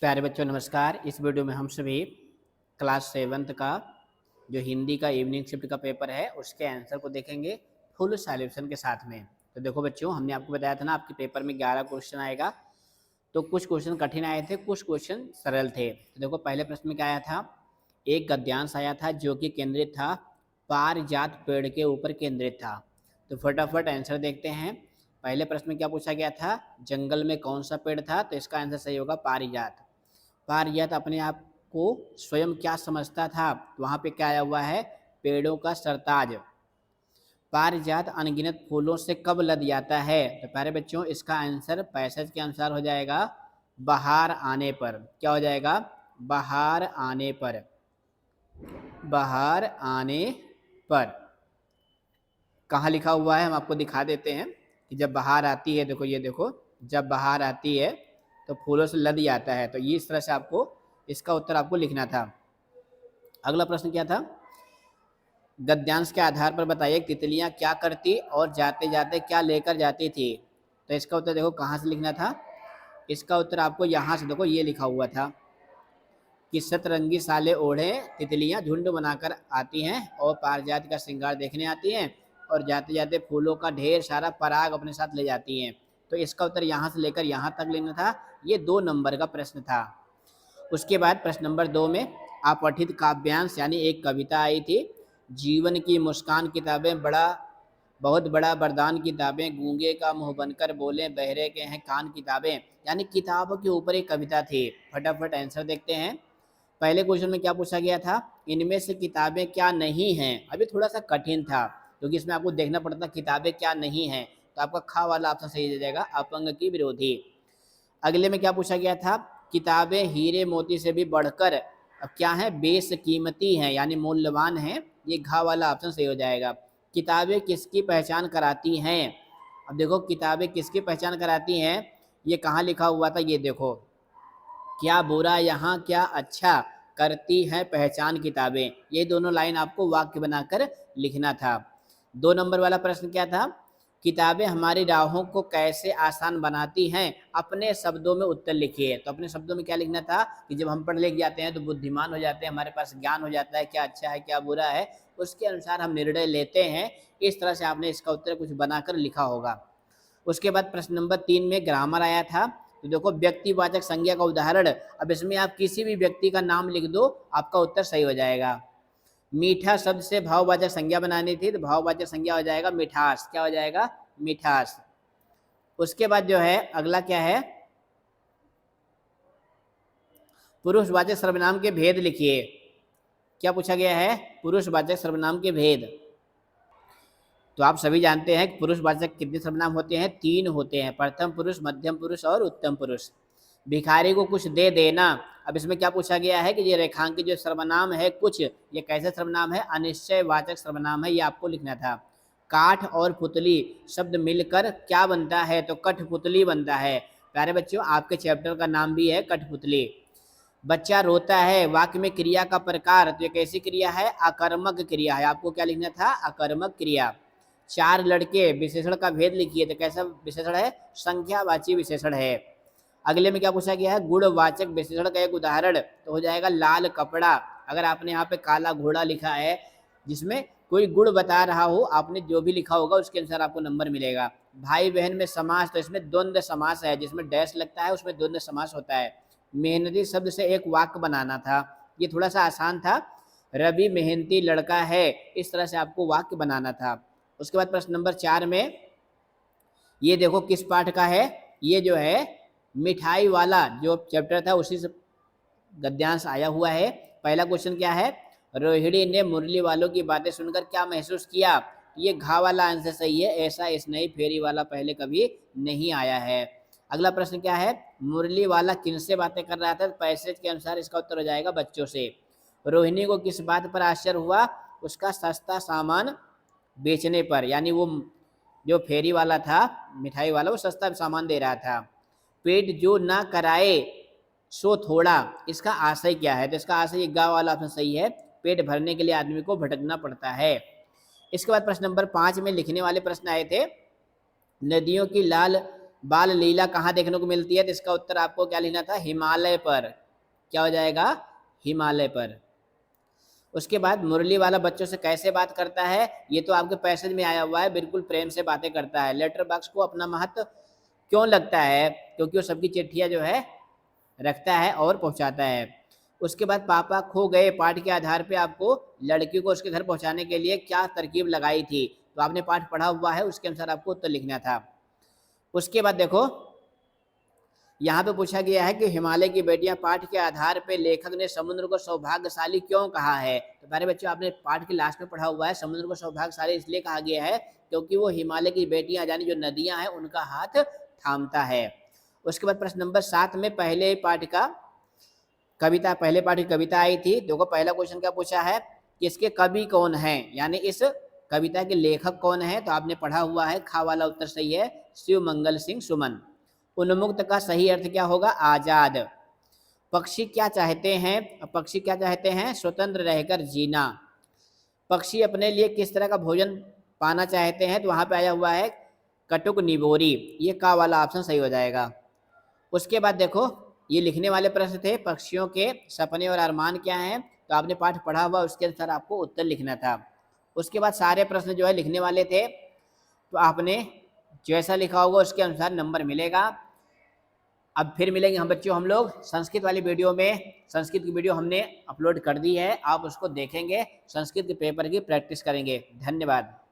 प्यारे बच्चों नमस्कार। इस वीडियो में हम सभी क्लास 7th का जो हिंदी का इवनिंग शिफ्ट का पेपर है उसके आंसर को देखेंगे फुल सॉल्यूशन के साथ में। तो देखो बच्चों, हमने आपको बताया था ना आपके पेपर में 11 क्वेश्चन आएगा। तो कुछ क्वेश्चन कठिन आए थे, कुछ क्वेश्चन सरल थे। तो देखो पहले प्रश्न में क्या आया था, एक गद्यांश आया था जो कि केंद्रित था पारिजात पेड़ के ऊपर केंद्रित था। तो फटाफट आंसर देखते हैं। पहले प्रश्न में क्या पूछा गया था, जंगल में कौन सा पेड़ था, तो इसका आंसर सही होगा पारिजात। पारिजात अपने आप को स्वयं क्या समझता था, वहाँ पे क्या आया हुआ है, पेड़ों का सरताज। पारिजात अनगिनत फूलों से कब लद जाता है, तो प्यारे बच्चों इसका आंसर पैसेज के अनुसार हो जाएगा बाहर आने पर। क्या हो जाएगा, बाहर आने पर। बाहर आने पर कहाँ लिखा हुआ है हम आपको दिखा देते हैं कि जब बाहर आती है, देखो ये देखो, जब बाहर आती है तो फूलों से लद जाता है। तो ये इस तरह से आपको इसका उत्तर आपको लिखना था। अगला प्रश्न क्या था, गद्यांश के आधार पर बताइए तितलियां क्या करती और जाते जाते क्या लेकर जाती थी। तो इसका उत्तर देखो कहाँ से लिखना था, इसका उत्तर आपको यहाँ से देखो ये लिखा हुआ था कि सतरंगी साले ओढ़े तितलियां झुंड बनाकर आती हैं और पारिजात का श्रृंगार देखने आती हैं और जाते जाते फूलों का ढेर सारा पराग अपने साथ ले जाती हैं। तो इसका उत्तर यहाँ से लेकर यहाँ तक लेना था। ये 2 नंबर का प्रश्न था। उसके बाद प्रश्न नंबर 2 में अपठित काव्यांश यानी एक कविता आई थी, जीवन की मुस्कान किताबें बहुत बड़ा वरदान किताबें, गूंगे का मुंह बनकर बोले बहरे के हैं कान किताबें। यानी किताबों के ऊपर एक कविता थी। फटाफट आंसर देखते हैं। पहले क्वेश्चन में क्या पूछा गया था, इनमें से किताबें क्या नहीं हैं। अभी थोड़ा सा कठिन था क्योंकि इसमें आपको देखना पड़ता किताबें क्या नहीं हैं। तो आपका खा वाला ऑप्शन सही हो जाएगा, अपंग की विरोधी। अगले में क्या पूछा गया था, किताबें हीरे मोती से भी बढ़कर अब क्या है, बेशकीमती हैं यानी मूल्यवान हैं। ये घा वाला ऑप्शन सही हो जाएगा। किताबें किसकी पहचान कराती हैं। अब देखो किताबें किसकी पहचान कराती हैं, ये कहाँ लिखा हुआ था, ये देखो, क्या बुरा यहाँ क्या अच्छा करती है पहचान किताबें। ये दोनों लाइन आपको वाक्य बनाकर लिखना था। 2 नंबर वाला प्रश्न क्या था, किताबें हमारी राहों को कैसे आसान बनाती हैं, अपने शब्दों में उत्तर लिखिए। तो अपने शब्दों में क्या लिखना था कि जब हम पढ़ लिख जाते हैं तो बुद्धिमान हो जाते हैं, हमारे पास ज्ञान हो जाता है, क्या अच्छा है क्या बुरा है उसके अनुसार हम निर्णय लेते हैं। इस तरह से आपने इसका उत्तर कुछ बनाकर लिखा होगा। उसके बाद प्रश्न नंबर 3 में ग्रामर आया था। तो देखो व्यक्तिवाचक संज्ञा का उदाहरण, अब इसमें आप किसी भी व्यक्ति का नाम लिख दो आपका उत्तर सही हो जाएगा। मीठा शब्द से भाववाचक संज्ञा बनानी थी तो भाववाचक संज्ञा हो जाएगा मिठास। क्या हो जाएगा, मिठास। उसके बाद जो है अगला क्या है, पुरुषवाचक सर्वनाम के भेद लिखिए। क्या पूछा गया है, पुरुषवाचक सर्वनाम के भेद। तो आप सभी जानते हैं कि पुरुषवाचक कितने सर्वनाम होते हैं, 3 होते हैं, प्रथम पुरुष, मध्यम पुरुष और उत्तम पुरुष। भिखारी को कुछ दे देना, अब इसमें क्या पूछा गया है कि ये रेखांकित जो सर्वनाम है कुछ, ये कैसे सर्वनाम है, अनिश्चयवाचक सर्वनाम है, ये आपको लिखना था। काठ और पुतली शब्द मिलकर क्या बनता है, तो कठपुतली बनता है। प्यारे बच्चों आपके चैप्टर का नाम भी है कठपुतली। बच्चा रोता है, वाक्य में क्रिया का प्रकार, तो ये कैसी क्रिया है, आकर्मक क्रिया है। आपको क्या लिखना था, आकर्मक क्रिया। 4 लड़के, विशेषण का भेद लिखिए, तो कैसा विशेषण है, संख्यावाची विशेषण है। अगले में क्या पूछा गया है, गुणवाचक विशेषण का एक उदाहरण, तो हो जाएगा लाल कपड़ा। अगर आपने यहाँ पे काला घोड़ा लिखा है जिसमें कोई गुण बता रहा हो, आपने जो भी लिखा होगा उसके अनुसार आपको नंबर मिलेगा। भाई बहन में समास, तो इसमें द्वंद्व समास है, जिसमें डैश लगता है उसमें द्वंद्व समास होता है। मेहनती शब्द से एक वाक्य बनाना था, ये थोड़ा सा आसान था, रवि मेहनती लड़का है, इस तरह से आपको वाक्य बनाना था। उसके बाद प्रश्न नंबर 4 में ये देखो किस पाठ का है, ये जो है मिठाई वाला जो चैप्टर था उसी से गद्यांश आया हुआ है। पहला क्वेश्चन क्या है, रोहिणी ने मुरली वालों की बातें सुनकर क्या महसूस किया। ये घा वाला आंसर सही है, ऐसा इस नई फेरी वाला पहले कभी नहीं आया है। अगला प्रश्न क्या है, मुरली वाला किनसे बातें कर रहा था, पैसेज के अनुसार इसका उत्तर हो जाएगा बच्चों से। रोहिणी को किस बात पर आश्चर्य हुआ, उसका सस्ता सामान बेचने पर, यानी वो जो फेरी वाला था मिठाई वाला वो सस्ता सामान दे रहा था। पेट जो ना कराए सो थोड़ा, इसका आशय क्या है, तो इसका आशय गा वाला ऑप्शन सही है, पेट भरने के लिए आदमी को भटकना पड़ता है। इसके बाद प्रश्न नंबर 5 में लिखने वाले प्रश्न आए थे, नदियों की लाल बाल लीला कहाँ देखने को मिलती है? तो इसका उत्तर आपको क्या लिखना था? हिमालय पर। क्या हो जाएगा? हिमालय पर। उसके बाद मुरली वाला बच्चों से कैसे बात करता है? ये तो आपके पैसेज में आया हुआ है, बिल्कुल प्रेम से बातें करता है। लेटर बॉक्स को अपना महत्व क्यों लगता है? क्योंकि वो सबकी चिट्ठियाँ जो है रखता है और पहुंचाता है। उसके बाद पापा खो गए पाठ के आधार पे आपको लड़की को उसके घर पहुंचाने के लिए क्या तरकीब लगाई थी? तो आपने पाठ पढ़ा हुआ है, उसके अनुसार आपको उत्तर लिखना था। उसके बाद देखो यहाँ पे पूछा गया है कि हिमालय की बेटियां पाठ के आधार पे लेखक ने समुद्र को सौभाग्यशाली क्यों कहा है? तो प्यारे बच्चों, आपने पाठ के लास्ट में पढ़ा हुआ है, समुद्र को सौभाग्यशाली इसलिए कहा गया है क्योंकि वो हिमालय की बेटियां यानी जो नदियां हैं उनका हाथ थामता है। उसके बाद प्रश्न नंबर 7 में पहले पाठ की कविता आई थी। देखो पहला क्वेश्चन क्या पूछा है कि इसके कवि कौन है, यानी इस कविता के लेखक कौन है? तो आपने पढ़ा हुआ है, खा वाला उत्तर सही है, शिव मंगल सिंह सुमन। उन्मुक्त का सही अर्थ क्या होगा? आजाद। पक्षी क्या चाहते हैं? पक्षी क्या चाहते हैं? स्वतंत्र रहकर जीना। पक्षी अपने लिए किस तरह का भोजन पाना चाहते हैं? तो वहां पे आया हुआ है कटुक निबोरी। ये का वाला ऑप्शन सही हो जाएगा। उसके बाद देखो ये लिखने वाले प्रश्न थे, पक्षियों के सपने और अरमान क्या हैं? तो आपने पाठ पढ़ा हुआ, उसके अनुसार आपको उत्तर लिखना था। उसके बाद सारे प्रश्न जो है लिखने वाले थे, तो आपने जैसा लिखा होगा उसके अनुसार नंबर मिलेगा। अब फिर मिलेंगे हम लोग संस्कृत वाली वीडियो में। संस्कृत की वीडियो हमने अपलोड कर दी है, आप उसको देखेंगे, संस्कृत के पेपर की प्रैक्टिस करेंगे। धन्यवाद।